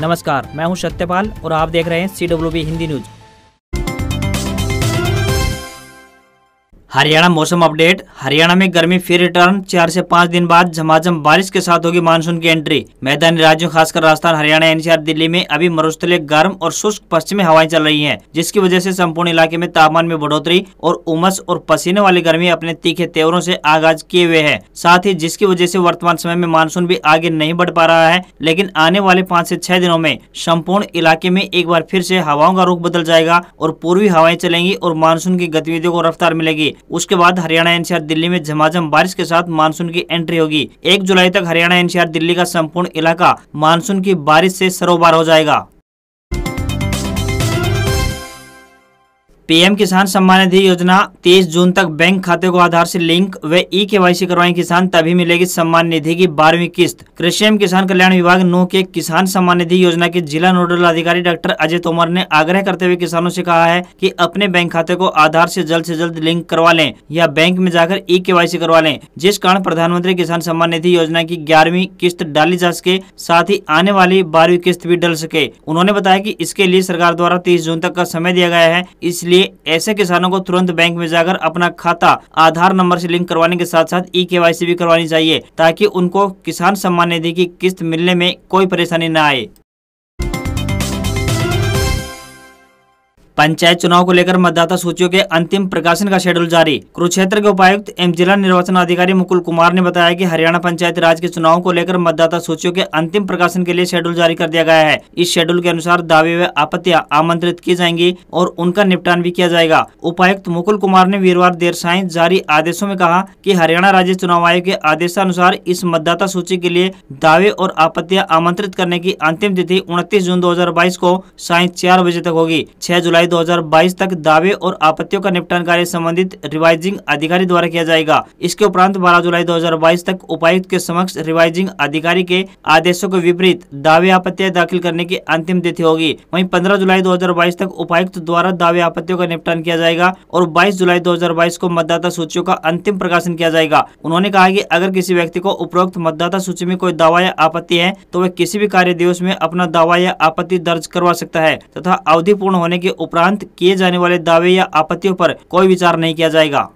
नमस्कार, मैं हूं सत्यपाल और आप देख रहे हैं CWB हिंदी न्यूज। हरियाणा मौसम अपडेट। हरियाणा में गर्मी फिर रिटर्न। 4 से 5 दिन बाद झमाझम बारिश के साथ होगी मानसून की एंट्री। मैदानी राज्यों खासकर राजस्थान, हरियाणा, NCR, दिल्ली में अभी मरुस्थलीय गर्म और शुष्क पश्चिमी हवाएं चल रही हैं, जिसकी वजह से संपूर्ण इलाके में तापमान में बढ़ोतरी और उमस और पसीने वाली गर्मी अपने तीखे तेवरों से आगाज किए हुए है। साथ ही जिसकी वजह से वर्तमान समय में मानसून भी आगे नहीं बढ़ पा रहा है, लेकिन आने वाले 5 से 6 दिनों में संपूर्ण इलाके में एक बार फिर से हवाओं का रुख बदल जाएगा और पूर्वी हवाएं चलेंगी और मानसून की गतिविधियों को रफ्तार मिलेगी। उसके बाद हरियाणा, NCR, दिल्ली में झमाझम बारिश के साथ मानसून की एंट्री होगी। 1 जुलाई तक हरियाणा, NCR, दिल्ली का संपूर्ण इलाका मानसून की बारिश से सरोबार हो जाएगा। PM किसान सम्मान निधि योजना 23 जून तक बैंक खाते को आधार से लिंक व eKYC करवाएं किसान, तभी मिलेगी सम्मान निधि की 12वीं किस्त। कृषि एवं किसान कल्याण विभाग 9 के किसान सम्मान निधि योजना के जिला नोडल अधिकारी डॉक्टर अजय तोमर ने आग्रह करते हुए किसानों से कहा है कि अपने बैंक खाते को आधार से जल्द लिंक करवा लें या बैंक में जाकर eKYC करवा लें, जिस कारण प्रधानमंत्री किसान सम्मान निधि योजना की 11वीं किस्त डाली जा सके, साथ ही आने वाली 12वीं किस्त भी डल सके। उन्होंने बताया कि इसके लिए सरकार द्वारा 30 जून तक का समय दिया गया है, इसलिए ऐसे किसानों को तुरंत बैंक में जाकर अपना खाता आधार नंबर से लिंक करवाने के साथ साथ eKYC भी करवानी चाहिए, ताकि उनको किसान सम्मान निधि की किस्त मिलने में कोई परेशानी न आए। पंचायत चुनाव को लेकर मतदाता सूचियों के अंतिम प्रकाशन का शेड्यूल जारी। कुरुक्षेत्र के उपायुक्त एवं जिला निर्वाचन अधिकारी मुकुल कुमार ने बताया कि हरियाणा पंचायत राज के चुनाव को लेकर मतदाता सूचियों के अंतिम प्रकाशन के लिए शेड्यूल जारी कर दिया गया है। इस शेड्यूल के अनुसार दावे व आपत्तियां आमंत्रित की जाएंगी और उनका निपटान भी किया जाएगा। उपायुक्त मुकुल कुमार ने वीरवार देर सायं जारी आदेशों में कहा कि हरियाणा राज्य चुनाव आयोग के आदेशानुसार इस मतदाता सूची के लिए दावे और आपत्तियां आमंत्रित करने की अंतिम तिथि 29 जून 2022 को सायं 4 बजे तक होगी। 6 जुलाई 2022 तक दावे और आपत्तियों का निपटान कार्य संबंधित रिवाइजिंग अधिकारी द्वारा किया जाएगा। इसके उपरांत 12 जुलाई 2022 तक उपायुक्त के समक्ष रिवाइजिंग अधिकारी के आदेशों के विपरीत दावे आपत्तियां दाखिल करने की अंतिम तिथि होगी। वहीं 15 जुलाई 2022 तक उपायुक्त द्वारा दावे आपत्तियों का निपटान किया जाएगा और 22 जुलाई 2022 को मतदाता सूचियों का अंतिम प्रकाशन किया जाएगा। उन्होंने कहा कि अगर किसी व्यक्ति को उपरोक्त मतदाता सूची में कोई दावा या आपत्ति है तो वह किसी भी कार्य दिवस में अपना दावा या आपत्ति दर्ज करवा सकता है तथा अवधि पूर्ण होने के उपरांत किए जाने वाले दावे या आपत्तियों पर कोई विचार नहीं किया जाएगा।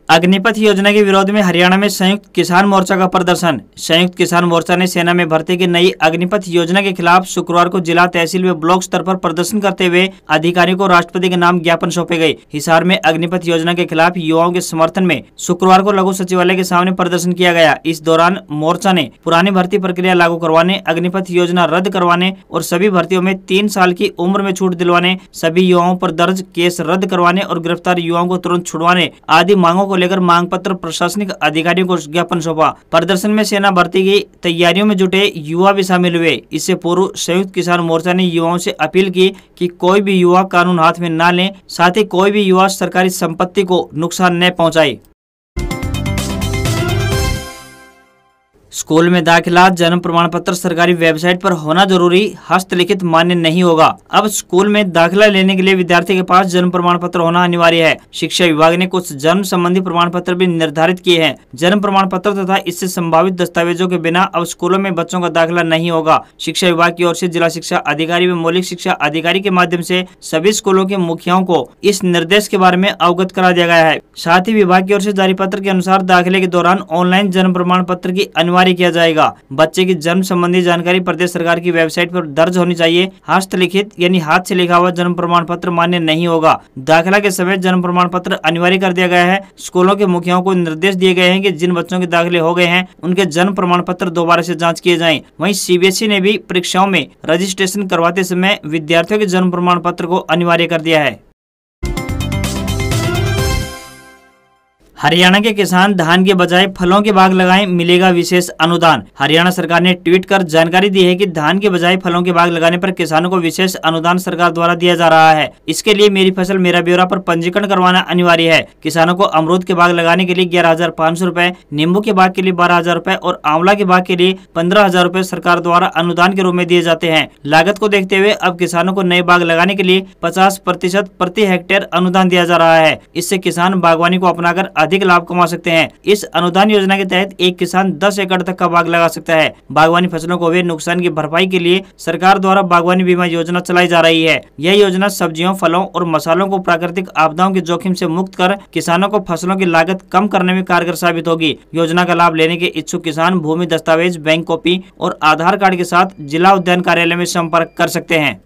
अग्निपथ योजना के विरोध में हरियाणा में संयुक्त किसान मोर्चा का प्रदर्शन। संयुक्त किसान मोर्चा ने सेना में भर्ती की नई अग्निपथ योजना के खिलाफ शुक्रवार को जिला, तहसील व ब्लॉक स्तर पर प्रदर्शन करते हुए अधिकारियों को राष्ट्रपति के नाम ज्ञापन सौंपे गए। हिसार में अग्निपथ योजना के खिलाफ युवाओं के समर्थन में शुक्रवार को लघु सचिवालय के सामने प्रदर्शन किया गया। इस दौरान मोर्चा ने पुरानी भर्ती प्रक्रिया लागू करवाने, अग्निपथ योजना रद्द करवाने और सभी भर्तियों में 3 साल की उम्र में छूट दिलवाने, सभी युवाओं पर दर्ज केस रद्द करवाने और गिरफ्तार युवाओं को तुरंत छुड़वाने आदि मांगों को लेकर मांग पत्र प्रशासनिक अधिकारियों को ज्ञापन सौंपा। प्रदर्शन में सेना भर्ती की तैयारियों में जुटे युवा भी शामिल हुए। इससे पूर्व संयुक्त किसान मोर्चा ने युवाओं से अपील की कि कोई भी युवा कानून हाथ में न लें, साथ ही कोई भी युवा सरकारी संपत्ति को नुकसान न पहुंचाए। स्कूल में दाखिला, जन्म प्रमाण पत्र सरकारी वेबसाइट पर होना जरूरी, हस्तलिखित मान्य नहीं होगा। अब स्कूल में दाखिला लेने के लिए विद्यार्थी के पास जन्म प्रमाण पत्र होना अनिवार्य है। शिक्षा विभाग ने कुछ जन्म संबंधी प्रमाण पत्र भी निर्धारित किए हैं। जन्म प्रमाण पत्र तथा इससे संभावित दस्तावेजों के बिना अब स्कूलों में बच्चों का दाखिला नहीं होगा। शिक्षा विभाग की ओर से जिला शिक्षा अधिकारी व मौलिक शिक्षा अधिकारी के माध्यम से सभी स्कूलों के मुखियाओं को इस निर्देश के बारे में अवगत करा दिया गया है। साथ ही विभाग की ओर से जारी पत्र के अनुसार दाखिले के दौरान ऑनलाइन जन्म प्रमाण पत्र की अनिवार्य किया जाएगा। बच्चे की जन्म संबंधी जानकारी प्रदेश सरकार की वेबसाइट पर दर्ज होनी चाहिए। हस्तलिखित यानी हाथ से लिखा हुआ जन्म प्रमाण पत्र मान्य नहीं होगा। दाखिला के समय जन्म प्रमाण पत्र अनिवार्य कर दिया गया है। स्कूलों के मुखियाओं को निर्देश दिए गए हैं कि जिन बच्चों के दाखिले हो गए हैं उनके जन्म प्रमाण पत्र दोबारा से जांच किए जाएं। वहीं CBSE ने भी परीक्षाओं में रजिस्ट्रेशन करवाते समय विद्यार्थियों के जन्म प्रमाण पत्र को अनिवार्य कर दिया है। हरियाणा के किसान धान के बजाय फलों के बाग लगाएं, मिलेगा विशेष अनुदान। हरियाणा सरकार ने ट्वीट कर जानकारी दी है कि धान के बजाय फलों के बाग लगाने पर किसानों को विशेष अनुदान सरकार द्वारा दिया जा रहा है। इसके लिए मेरी फसल मेरा ब्यौरा पर पंजीकरण करवाना अनिवार्य है। किसानों को अमरूद के बाग लगाने के लिए 11,500 रुपए, नींबू के बाग के लिए 12,000 रुपए और आंवला के बाग के लिए 15,000 रुपए सरकार द्वारा अनुदान के रूप में दिए जाते हैं। लागत को देखते हुए अब किसानों को नए बाग लगाने के लिए 50% प्रति हेक्टेयर अनुदान दिया जा रहा है। इससे किसान बागवानी को अपनाकर अधिक लाभ कमा सकते हैं। इस अनुदान योजना के तहत एक किसान 10 एकड़ तक का बाग लगा सकता है। बागवानी फसलों को हुए नुकसान की भरपाई के लिए सरकार द्वारा बागवानी बीमा योजना चलाई जा रही है। यह योजना सब्जियों, फलों और मसालों को प्राकृतिक आपदाओं के जोखिम से मुक्त कर किसानों को फसलों की लागत कम करने में कारगर साबित होगी। योजना का लाभ लेने के इच्छुक किसान भूमि दस्तावेज, बैंक कॉपी और आधार कार्ड के साथ जिला उद्यान कार्यालय में संपर्क कर सकते हैं।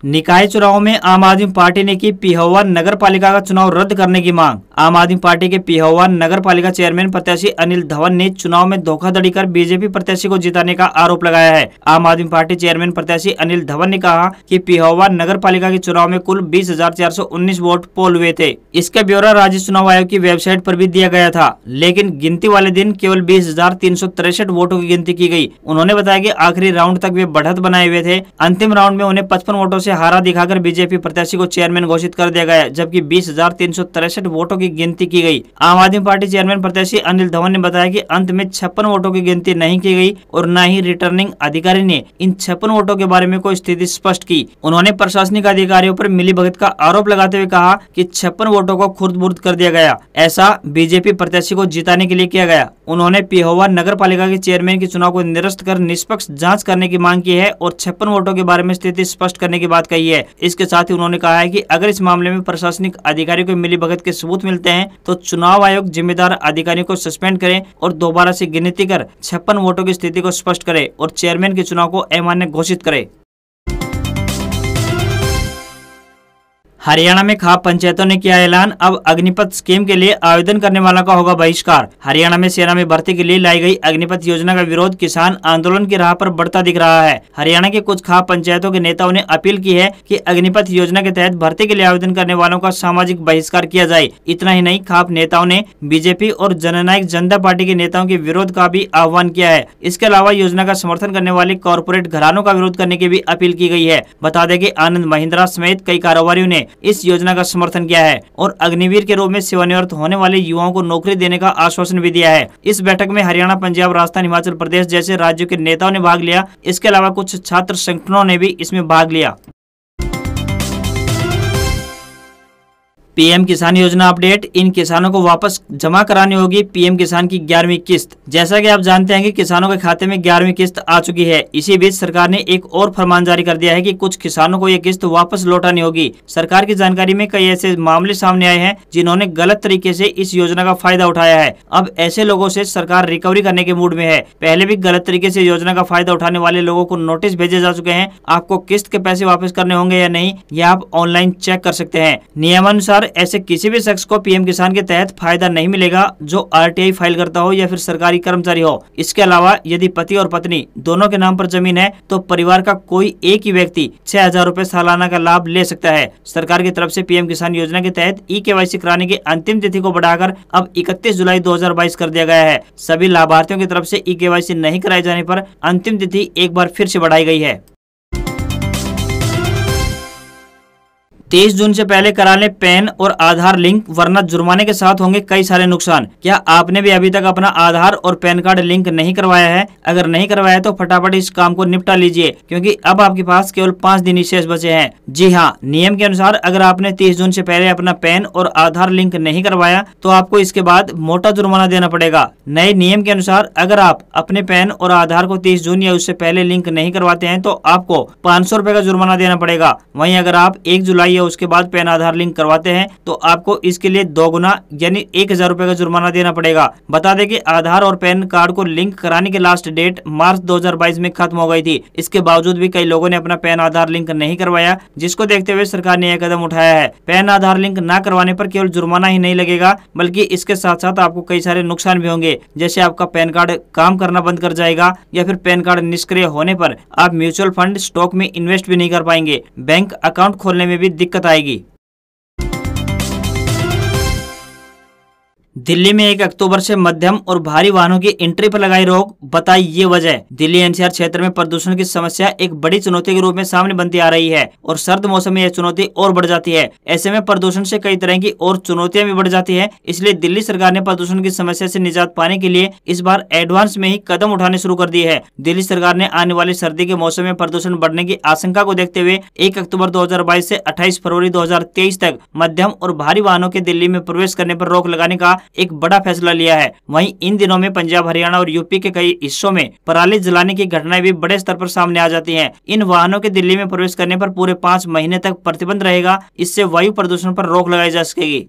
निकाय चुनाव में आम आदमी पार्टी ने की पिहोवा नगर पालिका का चुनाव रद्द करने की मांग। आम आदमी पार्टी के पिहोवा नगर पालिका चेयरमैन प्रत्याशी अनिल धवन ने चुनाव में धोखाधड़ी कर बीजेपी प्रत्याशी को जिताने का आरोप लगाया है। आम आदमी पार्टी चेयरमैन प्रत्याशी अनिल धवन ने कहा कि पिहोवा नगर पालिका के चुनाव में कुल 20,419 वोट पोल हुए थे। इसका ब्यौरा राज्य चुनाव आयोग की वेबसाइट पर भी दिया गया था, लेकिन गिनती वाले दिन केवल 20,363 वोटों की गिनती की गई। उन्होंने बताया कि आखिरी राउंड तक वे बढ़त बनाए हुए थे। अंतिम राउंड में उन्हें 55 वोटों हारा दिखाकर बीजेपी प्रत्याशी को चेयरमैन घोषित कर दिया गया, जबकि 20,363 वोटों की गिनती की गई। आम आदमी पार्टी चेयरमैन प्रत्याशी अनिल धवन ने बताया कि अंत में 56 वोटों की गिनती नहीं की गई और न ही रिटर्निंग अधिकारी ने इन 56 वोटों के बारे में कोई स्थिति स्पष्ट की। उन्होंने प्रशासनिक अधिकारियों पर मिलीभगत का आरोप लगाते हुए कहा कि 56 वोटों को खुर्द-बुर्द कर दिया गया। ऐसा बीजेपी प्रत्याशी को जिताने के लिए किया गया। उन्होंने पिहोवा नगर पालिका के चेयरमैन के चुनाव को निरस्त कर निष्पक्ष जाँच करने की मांग की है और 56 वोटों के बारे में स्थिति स्पष्ट करने की बात कही है। इसके साथ ही उन्होंने कहा है कि अगर इस मामले में प्रशासनिक अधिकारियों को मिलीभगत के सबूत मिलते हैं तो चुनाव आयोग जिम्मेदार अधिकारियों को सस्पेंड करे और दोबारा से गिनती कर 56 वोटों की स्थिति को स्पष्ट करे और चेयरमैन के चुनाव को अमान्य घोषित करे। हरियाणा में खाप पंचायतों ने किया ऐलान, अब अग्निपथ स्कीम के लिए आवेदन करने वालों का होगा बहिष्कार। हरियाणा में सेना में भर्ती के लिए लाई गई अग्निपथ योजना का विरोध किसान आंदोलन की राह पर बढ़ता दिख रहा है। हरियाणा के कुछ खाप पंचायतों के नेताओं ने अपील की है कि अग्निपथ योजना के तहत भर्ती के लिए आवेदन करने वालों का सामाजिक बहिष्कार किया जाए। इतना ही नहीं, खाप नेताओं ने बीजेपी और जननायक जनता पार्टी के नेताओं के विरोध का भी आह्वान किया है। इसके अलावा योजना का समर्थन करने वाले कॉर्पोरेट घरानों का विरोध करने की भी अपील की गई है। बता दें कि आनंद महिंद्रा समेत कई कारोबारियों ने इस योजना का समर्थन किया है और अग्निवीर के रूप में सेवानिवृत्त होने वाले युवाओं को नौकरी देने का आश्वासन भी दिया है। इस बैठक में हरियाणा, पंजाब, राजस्थान, हिमाचल प्रदेश जैसे राज्यों के नेताओं ने भाग लिया। इसके अलावा कुछ छात्र संगठनों ने भी इसमें भाग लिया। पीएम किसान योजना अपडेट, इन किसानों को वापस जमा करानी होगी पीएम किसान की 11वीं किस्त। जैसा कि आप जानते हैं कि किसानों के खाते में 11वीं किस्त आ चुकी है। इसी बीच सरकार ने एक और फरमान जारी कर दिया है कि कुछ किसानों को यह किस्त वापस लौटानी होगी। सरकार की जानकारी में कई ऐसे मामले सामने आए हैं जिन्होंने गलत तरीके से इस योजना का फायदा उठाया है। अब ऐसे लोगों से सरकार रिकवरी करने के मूड में है। पहले भी गलत तरीके से योजना का फायदा उठाने वाले लोगों को नोटिस भेजे जा चुके हैं। आपको किस्त के पैसे वापस करने होंगे या नहीं, यह आप ऑनलाइन चेक कर सकते हैं। नियमानुसार ऐसे किसी भी शख्स को पीएम किसान के तहत फायदा नहीं मिलेगा जो आरटीआई फाइल करता हो या फिर सरकारी कर्मचारी हो। इसके अलावा यदि पति और पत्नी दोनों के नाम पर जमीन है तो परिवार का कोई एक ही व्यक्ति 6,000 रुपए सालाना का लाभ ले सकता है। सरकार की तरफ से पीएम किसान योजना के तहत ई-केवाईसी कराने की अंतिम तिथि को बढ़ाकर अब 31 जुलाई 2022 कर दिया गया है। सभी लाभार्थियों की तरफ से ई-केवाईसी नहीं कराए जाने पर अंतिम तिथि एक बार फिर से बढ़ाई गई है। 23 जून से पहले करा लें पैन और आधार लिंक, वरना जुर्माने के साथ होंगे कई सारे नुकसान। क्या आपने भी अभी तक अपना आधार और पैन कार्ड लिंक नहीं करवाया है? अगर नहीं करवाया तो फटाफट इस काम को निपटा लीजिए, क्योंकि अब आपके पास केवल 5 दिन ही शेष बचे हैं। जी हाँ, नियम के अनुसार अगर आपने 30 जून से पहले अपना पैन और आधार लिंक नहीं करवाया तो आपको इसके बाद मोटा जुर्माना देना पड़ेगा। नए नियम के अनुसार अगर आप अपने पैन और आधार को 30 जून या उससे पहले लिंक नहीं करवाते हैं तो आपको 500 रुपए का जुर्माना देना पड़ेगा। वहीं अगर आप 1 जुलाई उसके बाद पैन आधार लिंक करवाते हैं तो आपको इसके लिए 2 गुना यानी 1,000 रुपए का जुर्माना देना पड़ेगा। बता दें कि आधार और पैन कार्ड को लिंक कराने की लास्ट डेट मार्च 2022 में खत्म हो गई थी। इसके बावजूद भी कई लोगों ने अपना पैन आधार लिंक नहीं करवाया, जिसको देखते हुए सरकार ने यह कदम उठाया है। पैन आधार लिंक न करवाने पर केवल जुर्माना ही नहीं लगेगा, बल्कि इसके साथ साथ आपको कई सारे नुकसान भी होंगे। जैसे आपका पैन कार्ड काम करना बंद कर जाएगा, या फिर पैन कार्ड निष्क्रिय होने पर आप म्यूचुअल फंड, स्टॉक में इन्वेस्ट भी नहीं कर पाएंगे। बैंक अकाउंट खोलने में भी दिक्कत आएगी। दिल्ली में 1 अक्टूबर से मध्यम और भारी वाहनों की एंट्री पर लगाई रोक, बताई ये वजह। दिल्ली एनसीआर क्षेत्र में प्रदूषण की समस्या एक बड़ी चुनौती के रूप में सामने बनती आ रही है और सर्द मौसम में यह चुनौती और बढ़ जाती है। ऐसे में प्रदूषण से कई तरह की और चुनौतियां भी बढ़ जाती है। इसलिए दिल्ली सरकार ने प्रदूषण की समस्या से निजात पाने के लिए इस बार एडवांस में ही कदम उठाने शुरू कर दिए है। दिल्ली सरकार ने आने वाली सर्दी के मौसम में प्रदूषण बढ़ने की आशंका को देखते हुए 1 अक्टूबर 2022 से 28 फरवरी 2023 तक मध्यम और भारी वाहनों के दिल्ली में प्रवेश करने पर रोक लगाने का एक बड़ा फैसला लिया है। वहीं इन दिनों में पंजाब, हरियाणा और यूपी के कई हिस्सों में पराली जलाने की घटनाएं भी बड़े स्तर पर सामने आ जाती हैं। इन वाहनों के दिल्ली में प्रवेश करने पर पूरे 5 महीने तक प्रतिबंध रहेगा। इससे वायु प्रदूषण पर रोक लगाई जा सकेगी।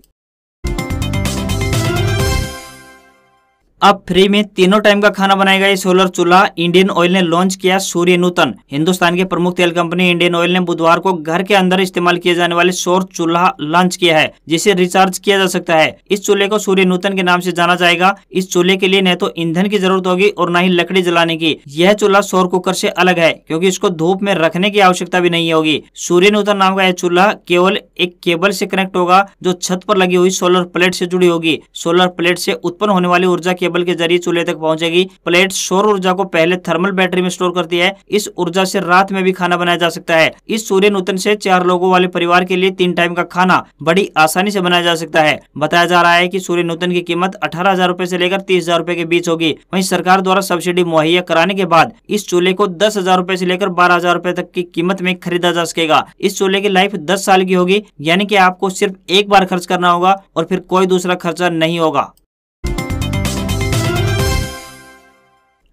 अब फ्री में तीनों टाइम का खाना बनाएगा ये सोलर चूल्हा। इंडियन ऑयल ने लॉन्च किया सूर्य नूतन। हिंदुस्तान की प्रमुख तेल कंपनी इंडियन ऑयल ने बुधवार को घर के अंदर इस्तेमाल किए जाने वाले सौर चूल्हा लॉन्च किया है, जिसे रिचार्ज किया जा सकता है। इस चूल्हे को सूर्य नूतन के नाम से जाना जाएगा। इस चूल्हे के लिए न तो ईंधन की जरूरत होगी और न ही लकड़ी जलाने की। यह चूल्हा सौर कुकर से अलग है क्योंकि इसको धूप में रखने की आवश्यकता भी नहीं होगी। सूर्य नूतन नाम का यह चूल्हा केवल एक केबल से कनेक्ट होगा जो छत पर लगी हुई सोलर प्लेट से जुड़ी होगी। सोलर प्लेट से उत्पन्न होने वाली ऊर्जा केबल के जरिए चूल्हे तक पहुंचेगी। प्लेट सौर ऊर्जा को पहले थर्मल बैटरी में स्टोर करती है। इस ऊर्जा से रात में भी खाना बनाया जा सकता है। इस सूर्य नूतन से 4 लोगों वाले परिवार के लिए 3 टाइम का खाना बड़ी आसानी से बनाया जा सकता है। बताया जा रहा है कि सूर्य नूतन की कीमत 18,000 रुपए से लेकर 30,000 रुपए के बीच होगी। वहीं सरकार द्वारा सब्सिडी मुहैया कराने के बाद इस चूल्हे को 10,000 रुपए से लेकर 12,000 रुपए तक की कीमत में खरीदा जा सकेगा। इस चूल्हे की लाइफ 10 साल की होगी, यानी कि आपको सिर्फ एक बार खर्च करना होगा और फिर कोई दूसरा खर्चा नहीं होगा।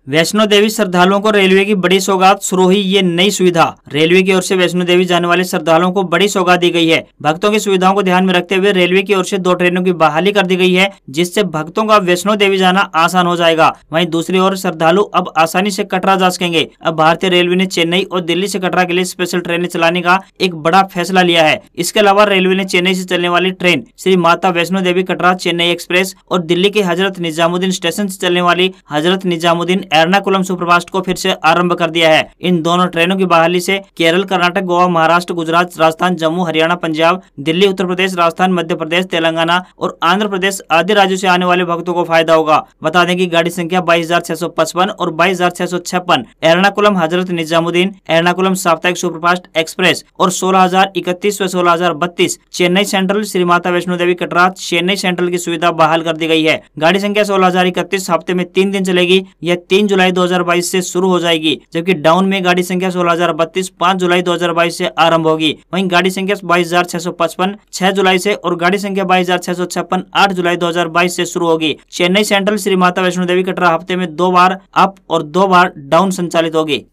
वैष्णो देवी श्रद्धालुओं को रेलवे की बड़ी सौगात, शुरू हुई ये नई सुविधा। रेलवे की ओर से वैष्णो देवी जाने वाले श्रद्धालुओं को बड़ी सौगात दी गई है। भक्तों की सुविधाओं को ध्यान में रखते हुए रेलवे की ओर से 2 ट्रेनों की बहाली कर दी गई है, जिससे भक्तों का वैष्णो देवी जाना आसान हो जाएगा। वहीं दूसरी ओर श्रद्धालु अब आसानी से कटरा जा सकेंगे। अब भारतीय रेलवे ने चेन्नई और दिल्ली से कटरा के लिए स्पेशल ट्रेनें चलाने का एक बड़ा फैसला लिया है। इसके अलावा रेलवे ने चेन्नई से चलने वाली ट्रेन श्री माता वैष्णो देवी कटरा चेन्नई एक्सप्रेस और दिल्ली के हजरत निजामुद्दीन स्टेशन से चलने वाली हजरत निजामुद्दीन एर्नाकुलम सुपरफास्ट को फिर से आरंभ कर दिया है। इन दोनों ट्रेनों की बहाली से केरल, कर्नाटक, गोवा, महाराष्ट्र, गुजरात, राजस्थान, जम्मू, हरियाणा, पंजाब, दिल्ली, उत्तर प्रदेश, राजस्थान, मध्य प्रदेश, तेलंगाना और आंध्र प्रदेश आदि राज्यों से आने वाले भक्तों को फायदा होगा। बता दें कि गाड़ी संख्या 22,655 और 22,656 एर्नाकुलम हजरत निजामुद्दीन एर्नाकुलम साप्ताहिक सुपरफास्ट एक्सप्रेस और 16,031 व 16,032 चेन्नई सेंट्रल श्री माता वैष्णो देवी कटरा चेन्नई सेंट्रल की सुविधा बहाल कर दी गई है। गाड़ी संख्या 16,031 हफ्ते में 3 दिन चलेगी। यह 3 जुलाई 2022 से शुरू हो जाएगी, जबकि डाउन में गाड़ी संख्या 16,032 5 जुलाई 2022 से आरंभ होगी। वहीं गाड़ी संख्या 22,655 6 जुलाई से और गाड़ी संख्या 22,656 8 जुलाई 2022 से शुरू होगी। चेन्नई सेंट्रल श्री माता वैष्णो देवी कटरा हफ्ते में 2 बार अप और 2 बार डाउन संचालित होगी।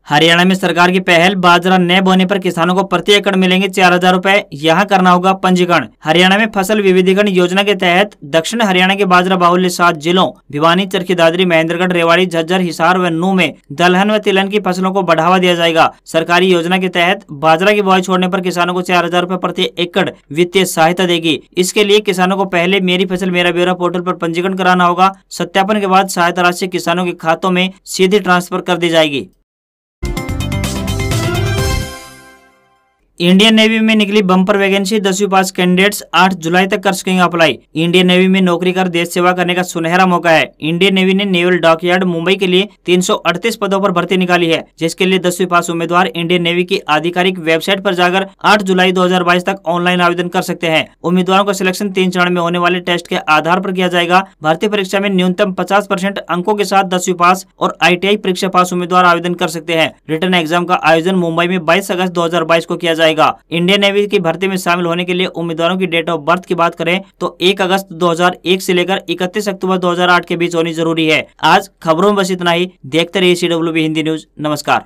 हरियाणा में सरकार की पहल, बाजरा न बोने पर किसानों को प्रति एकड़ मिलेंगे 4,000 रुपए, यहाँ करना होगा पंजीकरण। हरियाणा में फसल विविधीकरण योजना के तहत दक्षिण हरियाणा के बाजरा बाहुल्य 7 जिलों भिवानी, चरखी दादरी, महेंद्रगढ़, रेवाड़ी, झज्जर, हिसार व नूंह में दलहन व तिलहन की फसलों को बढ़ावा दिया जाएगा। सरकारी योजना के तहत बाजरा की बुआई छोड़ने पर किसानों को 4,000 रुपए प्रति एकड़ वित्तीय सहायता देगी। इसके लिए किसानों को पहले मेरी फसल मेरा ब्यौरा पोर्टल पर पंजीकरण कराना होगा। सत्यापन के बाद सहायता राशि किसानों के खातों में सीधे ट्रांसफर कर दी जाएगी। इंडियन नेवी में निकली बम्पर वैकेंसी, 10वीं पास कैंडिडेट्स 8 जुलाई तक कर सकेंगे अप्लाई। इंडियन नेवी में नौकरी कर देश सेवा करने का सुनहरा मौका है। इंडियन नेवी ने नेवल डॉकयार्ड मुंबई के लिए 338 पदों पर भर्ती निकाली है, जिसके लिए 10वीं पास उम्मीदवार इंडियन नेवी की आधिकारिक वेबसाइट पर जाकर 8 जुलाई 2022 तक ऑनलाइन आवेदन कर सकते हैं। उम्मीदवारों का सिलेक्शन 3 चरण में होने वाले टेस्ट के आधार पर किया जाएगा। भर्ती परीक्षा में न्यूनतम 50% अंकों के साथ 10वीं पास और ITI परीक्षा पास उम्मीदवार आवेदन कर सकते हैं। रिटर्न एग्जाम का आयोजन मुंबई में 22 अगस्त 2022 को किया जाएगा। इंडियन नेवी की भर्ती में शामिल होने के लिए उम्मीदवारों की डेट ऑफ बर्थ की बात करें तो 1 अगस्त 2001 से लेकर 31 अक्टूबर 2008 के बीच होनी जरूरी है। आज खबरों में बस इतना ही। देखते रहिए CWB हिंदी न्यूज। नमस्कार।